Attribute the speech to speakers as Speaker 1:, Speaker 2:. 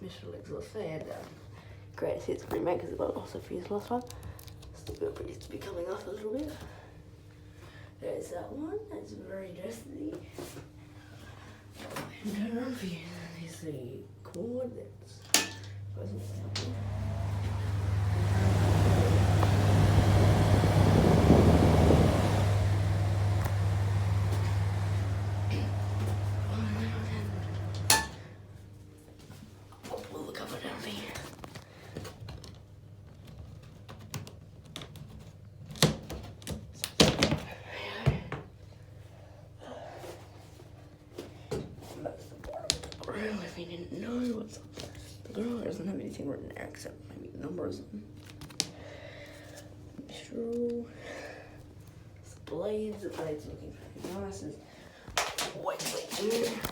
Speaker 1: mistral exhaust fan. Great hits remake because it got also fused last time. Still pretty to be coming off a little bit. There's that one. That's very dusty. And turn on for you. There's the cord that's I'll pull the cover down for you. That's the bottom of the grill if you didn't know what's up. The grill doesn't have anything written there except maybe numbers. Mistral. The blades looking pretty nice. White plate too.